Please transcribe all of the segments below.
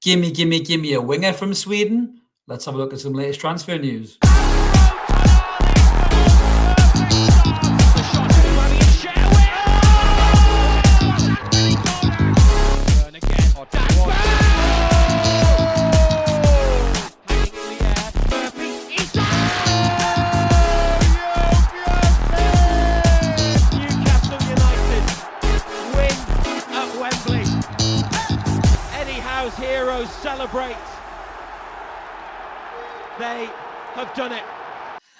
Gimme a winger from Sweden. Let's have a look at some latest transfer news. Heroes celebrate. They have done it.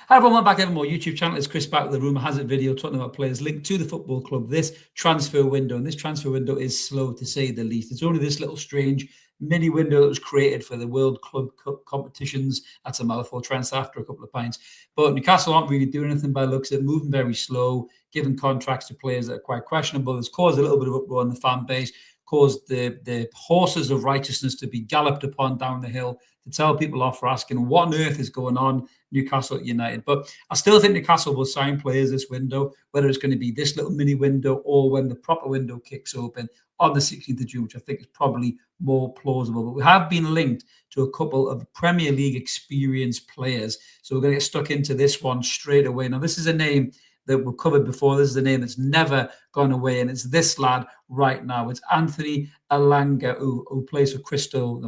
Hi everyone, welcome back to Evermore YouTube channel. It's Chris back with the Rumour Has It video talking about players linked to the football club this transfer window. And this transfer window is slow to say the least. It's only this little strange mini window that was created for the World Club Cup competitions. That's a mouthful, trends after a couple of pints. But Newcastle aren't really doing anything by looks at it, moving very slow, giving contracts to players that are quite questionable. It's caused a little bit of uproar in the fan base, caused the horses of righteousness to be galloped upon down the hill to tell people off for asking what on earth is going on Newcastle United. But I still think Newcastle will sign players this window, whether it's going to be this little mini window or when the proper window kicks open on the 16th of June, which I think is probably more plausible. But we have been linked to a couple of Premier League experienced players. So we're going to get stuck into this one straight away. Now, this is a name that we've covered before. This is a name that's never gone away, and it's this lad right now. It's Anthony Elanga, who plays for Crystal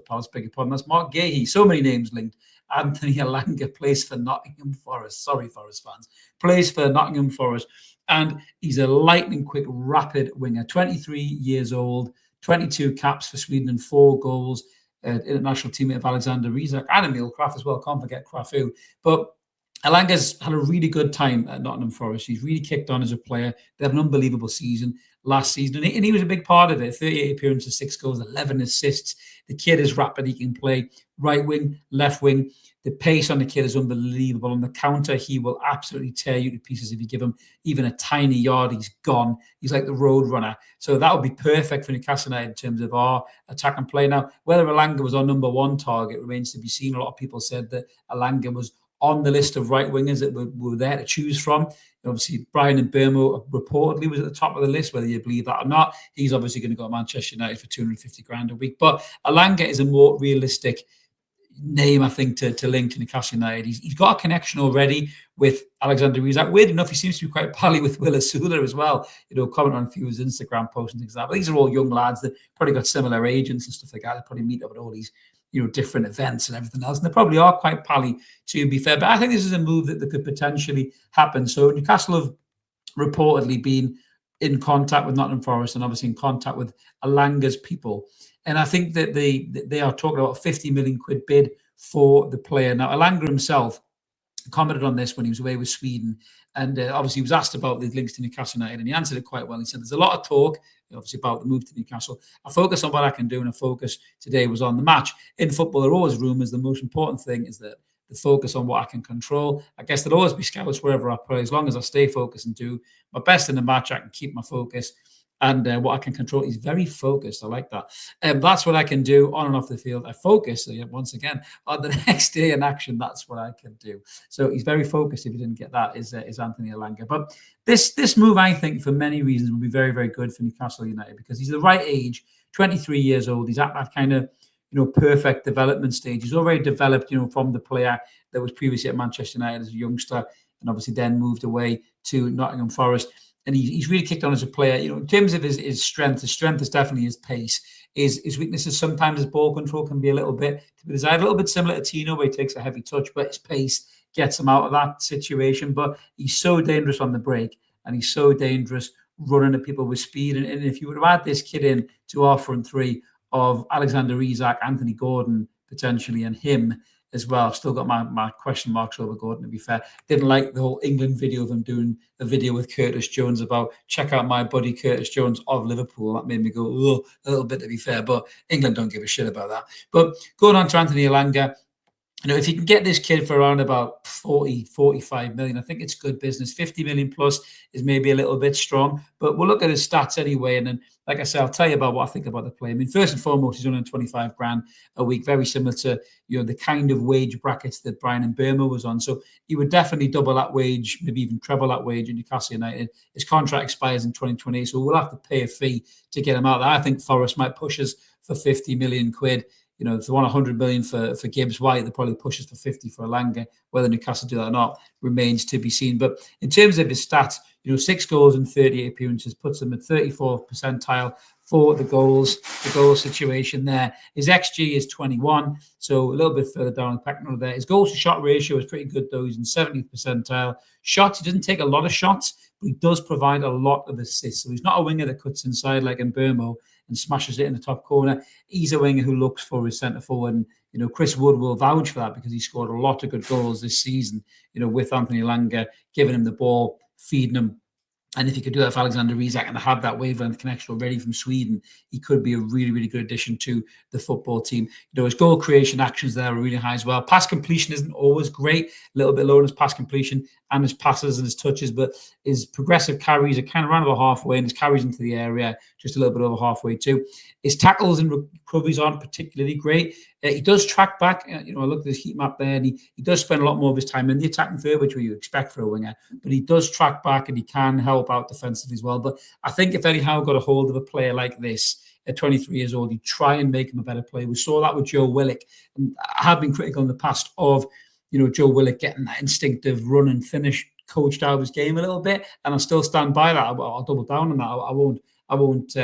Palace, beg your pardon. That's Mark Gahey. So many names linked. Anthony Elanga plays for Nottingham Forest. Sorry, Forest fans. Plays for Nottingham Forest. And he's a lightning quick, rapid winger. 23 years old, 22 caps for Sweden and 4 goals. International teammate of Alexander Isak and Emil Kraft as well. Can't forget Krafu. But Elanga's had a really good time at Nottingham Forest. He's really kicked on as a player. They had an unbelievable season last season, and he was a big part of it. 38 appearances, 6 goals, 11 assists. The kid is rapid. He can play right wing, left wing. The pace on the kid is unbelievable. On the counter, he will absolutely tear you to pieces if you give him even a tiny yard. He's gone. He's like the road runner. So that would be perfect for Newcastle United in terms of our attack and play. Now, whether Elanga was our number one target remains to be seen. A lot of people said that Elanga was on the list of right wingers that were there to choose from. Obviously, Brian Mbeumo reportedly was at the top of the list, whether you believe that or not. He's obviously going to go to Manchester United for 250 grand a week. But Elanga is a more realistic name, I think, to link to Newcastle United. He's got a connection already with Alexander Isak. Weird enough, he seems to be quite pally with Will Asula as well. Comment on a few of his Instagram posts and things like that. But these are all young lads that probably got similar agents and stuff like that. They probably meet up at all these different events and everything else. And they probably are quite pally, to be fair. But I think this is a move that could potentially happen. So Newcastle have reportedly been in contact with Nottingham Forest and obviously in contact with Elanga's people. And I think that they are talking about a 50 million quid bid for the player. Now, Elanga himself commented on this when he was away with Sweden. And obviously he was asked about the links to Newcastle United, and he answered it quite well. He said there's a lot of talk, obviously, about the move to Newcastle. I focus on what I can do, and a focus today was on the match. In football, there are always rumours. The most important thing is that the focus on what I can control. I guess there'll always be scouts wherever I play. As long as I stay focused and do my best in the match, I can keep my focus. And what I can control is very focused. I like that. That's what I can do on and off the field. I focus, once again, on the next day in action. That's what I can do. So he's very focused. If you didn't get that, is Anthony Elanga. But this move, I think, for many reasons, will be very, very good for Newcastle United because he's the right age, 23 years old. He's at that kind of perfect development stage. He's already developed, from the player that was previously at Manchester United as a youngster and obviously then moved away to Nottingham Forest. And he's really kicked on as a player. In terms of his strength is definitely his pace. His weaknesses, sometimes his ball control can be a little bit to be desired, a little bit similar to Tino, where he takes a heavy touch, but his pace gets him out of that situation. But he's so dangerous on the break, and he's so dangerous running at people with speed. And if you were to add this kid in to our front three of Alexander Isak, Anthony Gordon, potentially, and him as well. I've still got my question marks over Gordon, to be fair. Didn't like the whole England video of him doing a video with Curtis Jones about check out my buddy Curtis Jones of Liverpool. That made me go, oh, a little bit, to be fair. But England don't give a shit about that. But going on to Anthony Elanga, if you can get this kid for around about 40, 45 million, I think it's good business. 50 million plus is maybe a little bit strong, but we'll look at his stats anyway. And then, like I said, I'll tell you about what I think about the play. I mean, first and foremost, he's on 25 grand a week, very similar to, the kind of wage brackets that Brian Mbeumo was on. So he would definitely double that wage, maybe even treble that wage in Newcastle United. His contract expires in 2020, so we'll have to pay a fee to get him out there. I think Forest might push as for 50 million quid. You know, if they want 100 million for Gibbs White, they probably push us for 50 for Elanga. Whether Newcastle do that or not remains to be seen. But in terms of his stats, you know, 6 goals in 38 appearances puts him at 34th percentile for the goal situation there. His XG is 21, so a little bit further down the pecking order there. His goals to shot ratio is pretty good, though. He's in 70th percentile. Shots, he doesn't take a lot of shots, but he does provide a lot of assists. So he's not a winger that cuts inside like in Burmo and smashes it in the top corner. He's a winger who looks for his centre forward. And, you know, Chris Wood will vouch for that because he scored a lot of good goals this season, you know, with Anthony Elanga, giving him the ball, feeding him. And if he could do that for Alexander Isak and have that wavelength connection already from Sweden, he could be a really, really good addition to the football team. You know, his goal creation actions there are really high as well. Pass completion isn't always great, a little bit lower in his pass completion and his passes and his touches, but his progressive carries are kind of around about halfway, and his carries into the area just a little bit over halfway too. His tackles and recoveries aren't particularly great. He does track back. You know, I looked at his heat map there, and he does spend a lot more of his time in the attacking third, which you expect for a winger. But he does track back, and he can help out defensively as well. But I think if Eddie Howe got a hold of a player like this at 23 years old, he'd try and make him a better player. We saw that with Joe Willock. And I have been critical in the past of, you know, Joe Willock getting that instinctive run and finish coached out of his game a little bit, and I still stand by that. I'll double down on that. I won't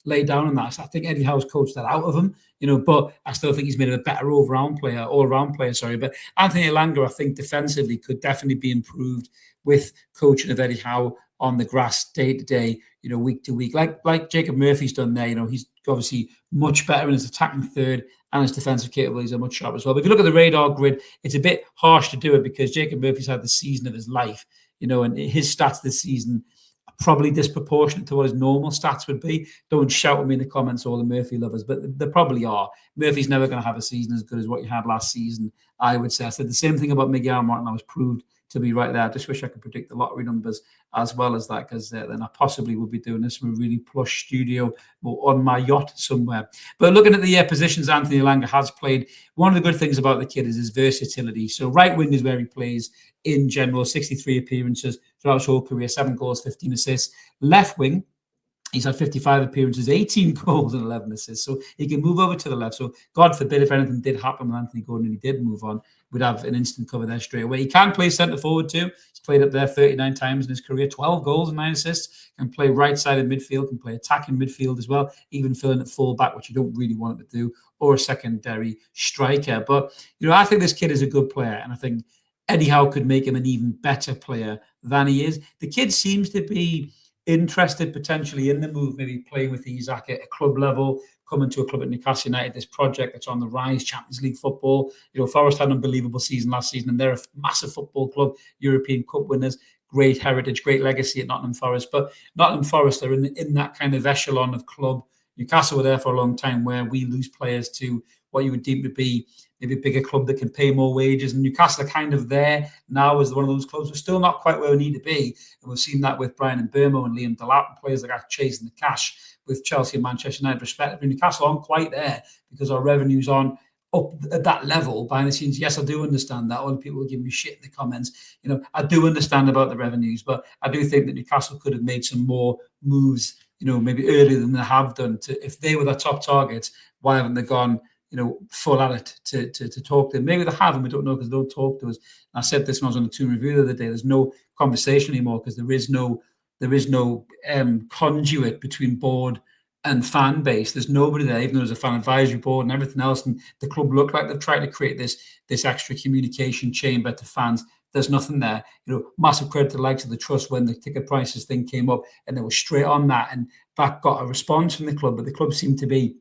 lay down on that. So I think Eddie Howe's coached that out of him, you know, but I still think he's made him a better all-round player. But Anthony Elanga, I think defensively could definitely be improved with coaching of Eddie Howe on the grass day to day, you know, week to week, like Jacob Murphy's done there. You know, he's obviously much better in his attacking third, and his defensive capabilities are much sharper as well. But if you look at the radar grid, it's a bit harsh to do it because Jacob Murphy's had the season of his life, you know, and his stats this season are probably disproportionate to what his normal stats would be. Don't shout at me in the comments, all the Murphy lovers, but they probably are. Murphy's never going to have a season as good as what he had last season, I would say. I said the same thing about Miguel Martin. I was proved to be right there. I just wish I could predict the lottery numbers as well as that, because then I possibly would be doing this from a really plush studio or on my yacht somewhere. But looking at the positions Anthony Elanga has played, one of the good things about the kid is his versatility. So right wing is where he plays in general, 63 appearances throughout his whole career, 7 goals, 15 assists. Left wing, he's had 55 appearances, 18 goals and 11 assists. So he can move over to the left. So God forbid if anything did happen with Anthony Gordon and he did move on, we'd have an instant cover there straight away. He can play centre forward too. He's played up there 39 times in his career, 12 goals and 9 assists. Can play right-sided midfield, can play attacking midfield as well, even filling at full-back, which you don't really want him to do, or a secondary striker. But, you know, I think this kid is a good player, and I think Eddie Howe could make him an even better player than he is. The kid seems to be interested potentially in the move, maybe playing with Isak at a club level, coming to a club at Newcastle United, this project that's on the rise, Champions League football. You know, Forest had an unbelievable season last season, and they're a massive football club, European Cup winners, great heritage, great legacy at Nottingham Forest. But Nottingham Forest are in that kind of echelon of club. Newcastle were there for a long time, where we lose players to what you would deem to be maybe a bigger club that can pay more wages. And Newcastle are kind of there now as one of those clubs. We're still not quite where we need to be. And we've seen that with Brian Mbeumo and Liam Delap, and players that are chasing the cash with Chelsea and Manchester United, respectively. Newcastle aren't quite there because our revenues aren't up at that level behind the scenes. Yes, I do understand that. All the people will give me shit in the comments. You know, I do understand about the revenues, but I do think that Newcastle could have made some more moves, you know, maybe earlier than they have done. If they were the top targets, why haven't they gone, you know, full at it to talk to them? Maybe they have, and we don't know because they don't talk to us. And I said this when I was on the Toon Review the other day. There's no conversation anymore because there is no conduit between board and fan base. There's nobody there, even though there's a fan advisory board and everything else. And the club look like they've tried to create this extra communication chamber to fans. There's nothing there. You know, massive credit to the likes of the Trust when the ticket prices thing came up, and they were straight on that, and that got a response from the club. But the club seemed to be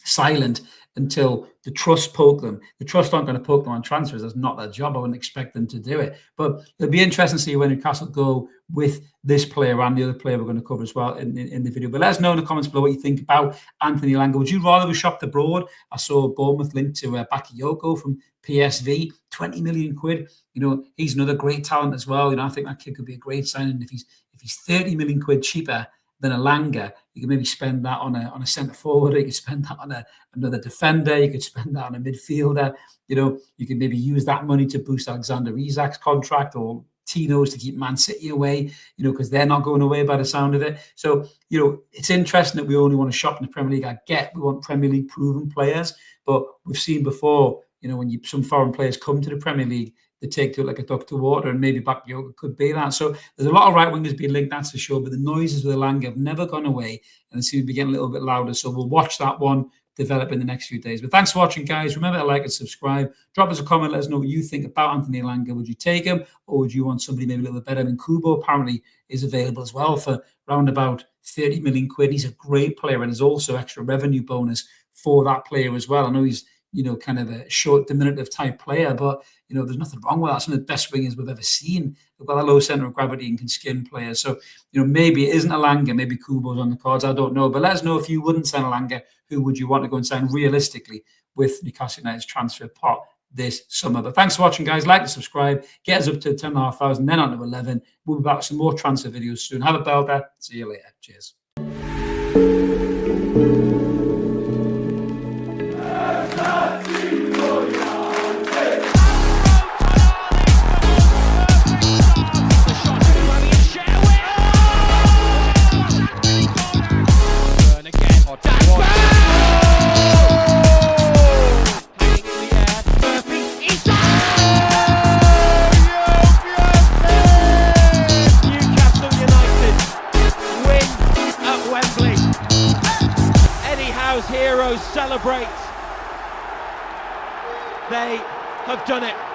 silent until the Trust poke them. The Trust aren't going to poke them on transfers. That's not their job. I wouldn't expect them to do it. But it'll be interesting to see when Newcastle go with this player and the other player we're going to cover as well in the video. But let us know in the comments below what you think about Anthony Elanga. Would you rather be shopped abroad? I saw Bournemouth linked to Bakayoko from PSV, 20 million quid. You know, he's another great talent as well. You know, I think that kid could be a great signing. If he's 30 million quid cheaper than Elanga, you can maybe spend that on a centre forward. You could spend that on another defender. You could spend that on a midfielder. You know, you could maybe use that money to boost Alexander Isak's contract, or Tino's to keep Man City away, because they're not going away by the sound of it. So, it's interesting that we only want to shop in the Premier League. I get we want Premier League proven players, but we've seen before, when some foreign players come to the Premier League, they take to it like a duck to water, and maybe Bakayoko could be that. So there's a lot of right wingers being linked, that's for sure. But the noises with Elanga have never gone away, and they seem to be getting a little bit louder. So we'll watch that one develop in the next few days. But thanks for watching, guys. Remember to like and subscribe. Drop us a comment. Let us know what you think about Anthony Elanga. Would you take him, or would you want somebody maybe a little bit better? And Kubo apparently is available as well for around about 30 million quid. He's a great player, and there's also extra revenue bonus for that player as well. I know he's kind of a short, diminutive type player, but there's nothing wrong with that. Some of the best wingers we've ever seen. They've got a low center of gravity and can skin players. So, maybe it isn't Elanga, maybe Kubo's on the cards. I don't know. But let us know if you wouldn't sign Elanga, who would you want to go and sign realistically with Newcastle United's transfer pot this summer? But thanks for watching, guys. Like and subscribe. Get us up to 10,500, then on to 11. We'll be back with some more transfer videos soon. Have a belter. See you later. Cheers. Heroes celebrate. They have done it.